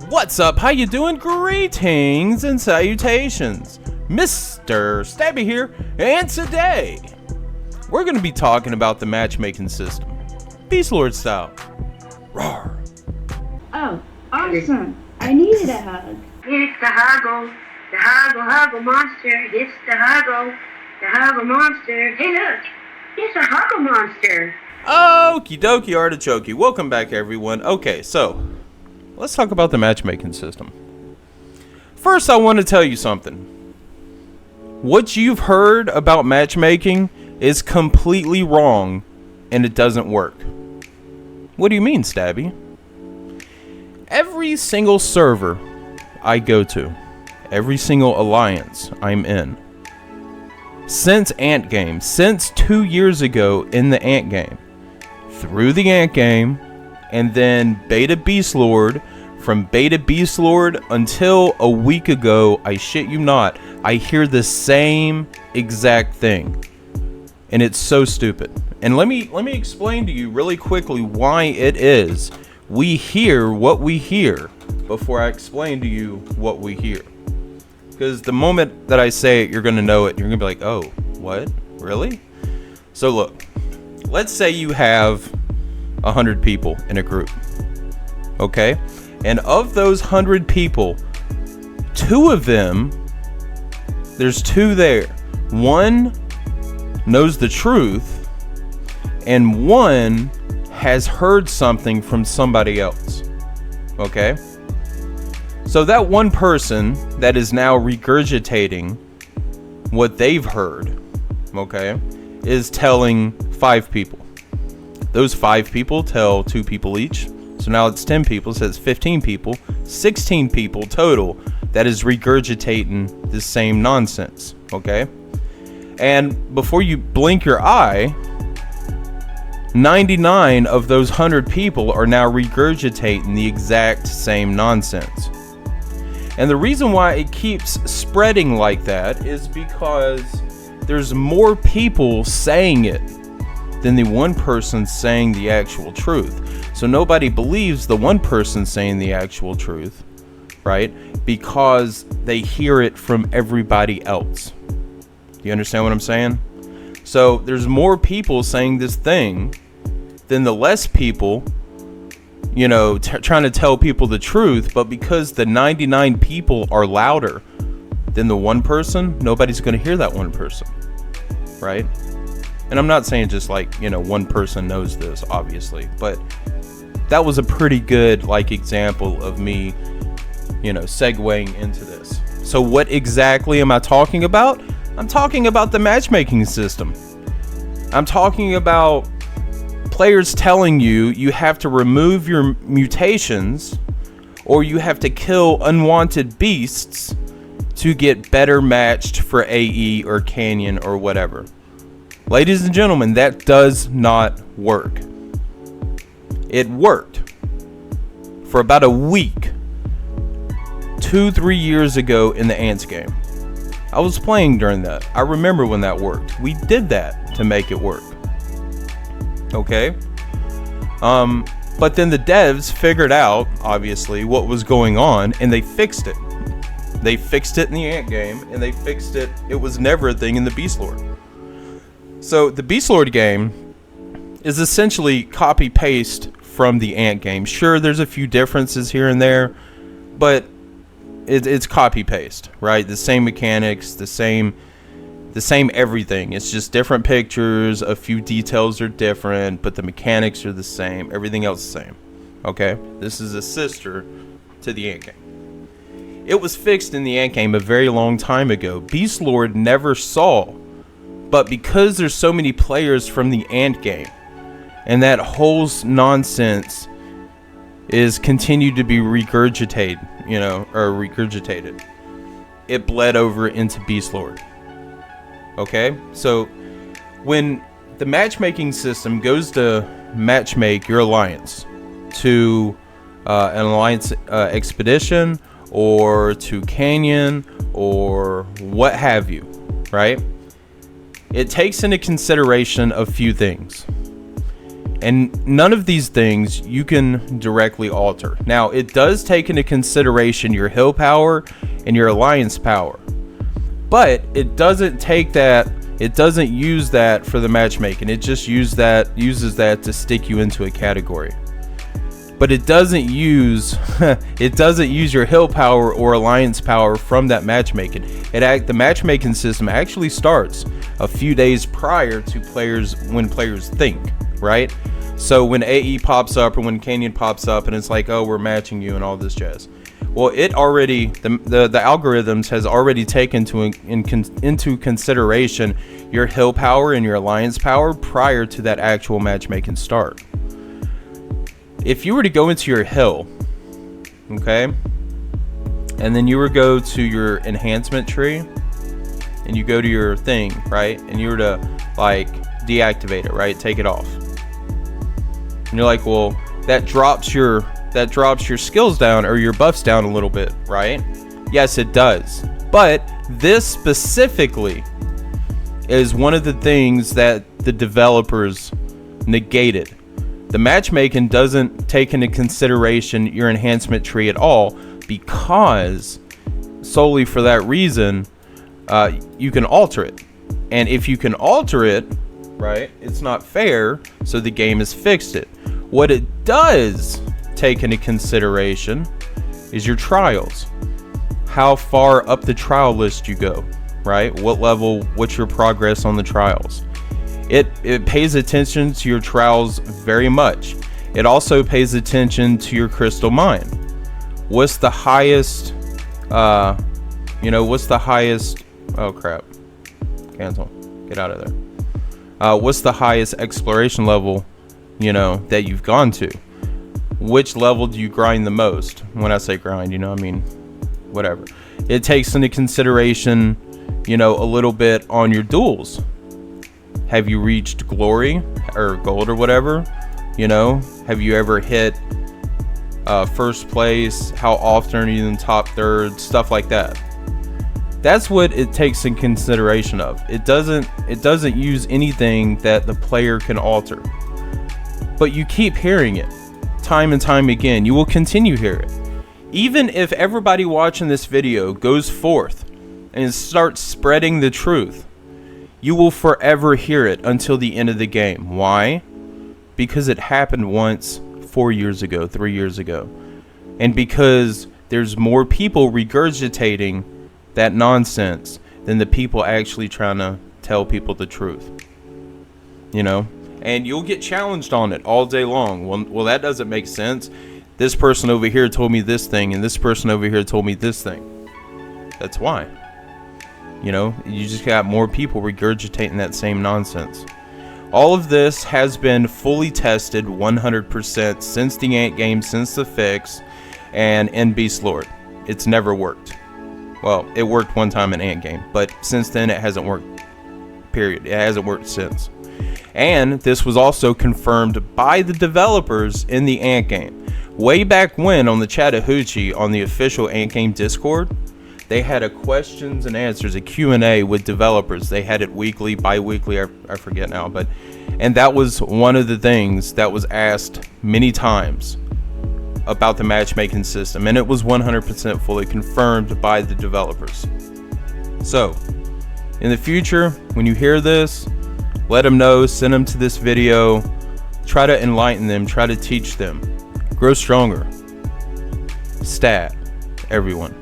What's up? How you doing? Greetings and salutations. Mr. Stabby here, and today we're going to be talking about the matchmaking system, BeastLord style. Roar. Oh, awesome. I needed a hug. It's the Huggle Monster. It's the Huggle Monster. Hey look, it's a Huggle Monster. Okie dokie artichoke. Welcome back everyone. Okay, so let's talk about the matchmaking system. First, I want to tell you something. What you've heard about matchmaking is completely wrong, and it doesn't work. What do you mean, Stabby? Every single server I go to, every single alliance I'm in, since Ant Game, since 2 years ago in the Ant Game, through the Ant Game, and then Beta BeastLord, from Beta BeastLord until a week ago, I shit you not, I hear the same exact thing. And it's so stupid. And let me explain to you really quickly why it is we hear what we hear before I explain to you what we hear. Because the moment that I say it, you're going to know it. You're going to be like, oh, what? Really? So look, let's say you have 100 people in a group. Okay? And of those 100 people, 2 of them, there's 2 there. 1 knows the truth, and 1 has heard something from somebody else. Okay? So that one person that is now regurgitating what they've heard, okay, is telling 5 people. Those 5 people tell 2 people each. So now it's 10 people, so it's 15 people, 16 people total that is regurgitating the same nonsense, okay? And before you blink your eye, 99 of those 100 people are now regurgitating the exact same nonsense. And the reason why it keeps spreading like that is because there's more people saying it than the one person saying the actual truth. So nobody believes the one person saying the actual truth, right? Because they hear it from everybody else. Do you understand what I'm saying? So there's more people saying this thing than the less people, you know, trying to tell people the truth. But because the 99 people are louder than the one person, nobody's going to hear that one person, right? And I'm not saying just like, you know, one person knows this, obviously, but that was a pretty good like example of me, you know, segueing into this. So what exactly am I talking about? I'm talking about the matchmaking system. I'm talking about players telling you you have to remove your mutations or you have to kill unwanted beasts to get better matched for AE or Canyon or whatever. Ladies and gentlemen, that does not work. It worked for about a week 2-3 years ago in the Ants game. I was playing during that. I remember when that worked. We did that to make it work. Okay? But then the devs figured out, obviously, what was going on, and they fixed it. They fixed it in the Ant game, and they fixed it. It was never a thing in the BeastLord. So the BeastLord game is essentially copy-paste from the Ant game. Sure, there's a few differences here and there, but it's copy-paste, right? The same mechanics, the same everything. It's just different pictures, a few details are different, but the mechanics are the same. Everything else is the same. Okay? This is a sister to the Ant game. It was fixed in the Ant game a very long time ago. BeastLord never saw, but because there's so many players from the Ant game, and that whole nonsense is continued to be regurgitated, you know, or regurgitated, it bled over into BeastLord. Okay, so when the matchmaking system goes to matchmake your alliance to an alliance expedition or to Canyon or what have you, right? It takes into consideration a few things. And none of these things you can directly alter. Now, it does take into consideration your hill power and your alliance power, but it doesn't take that. It doesn't use that for the matchmaking. It just uses that to stick you into a category. But it doesn't use your hill power or alliance power from that matchmaking. The matchmaking system actually starts a few days prior to when players think, right? So when AE pops up or when Canyon pops up and it's like, oh, we're matching you and all this jazz. Well, the algorithms has already taken into consideration your hill power and your alliance power prior to that actual matchmaking start. If you were to go into your hill, okay, and then you were to go to your enhancement tree, and you go to your thing, right, and you were to like deactivate it, right, take it off, and you're like, well, that drops your skills down or your buffs down a little bit, right? Yes, it does. But this specifically is one of the things that the developers negated. The matchmaking doesn't take into consideration your enhancement tree at all, because solely for that reason, you can alter it. And if you can alter it, right, it's not fair, so the game has fixed it. What it does take into consideration is your trials. How far up the trial list you go, right? What level, what's your progress on the trials? It pays attention to your trials very much. It also pays attention to your crystal mine. What's the highest, what's the highest, oh crap, cancel, get out of there. What's the highest exploration level, that you've gone to? Which level do you grind the most? When I say grind, I mean, whatever. It takes into consideration, a little bit on your duels. Have you reached glory or gold or whatever? Have you ever hit first place? How often are you in top third? Stuff like that. That's what it takes in consideration of. It doesn't use anything that the player can alter. But you keep hearing it time and time again. You will continue to hear it. Even if everybody watching this video goes forth and starts spreading the truth, you will forever hear it until the end of the game. Why? Because it happened once 4 years ago, 3 years ago. And because there's more people regurgitating that nonsense than the people actually trying to tell people the truth. And you'll get challenged on it all day long. Well, that doesn't make sense. This person over here told me this thing, and this person over here told me this thing. That's why. You just got more people regurgitating that same nonsense. All of this has been fully tested 100% since the Ant game, since the fix, and in BeastLord. It's never worked. Well, it worked one time in Ant game, but since then it hasn't worked. Period. It hasn't worked since. And this was also confirmed by the developers in the Ant game. Way back when on the Chattahoochee on the official Ant game Discord, they had a questions and answers, a Q&A with developers. They had it weekly, bi-weekly, I forget now, and that was one of the things that was asked many times about the matchmaking system, and it was 100% fully confirmed by the developers. So, in the future, when you hear this, let them know, send them to this video, try to enlighten them, try to teach them, grow stronger. Stat, everyone.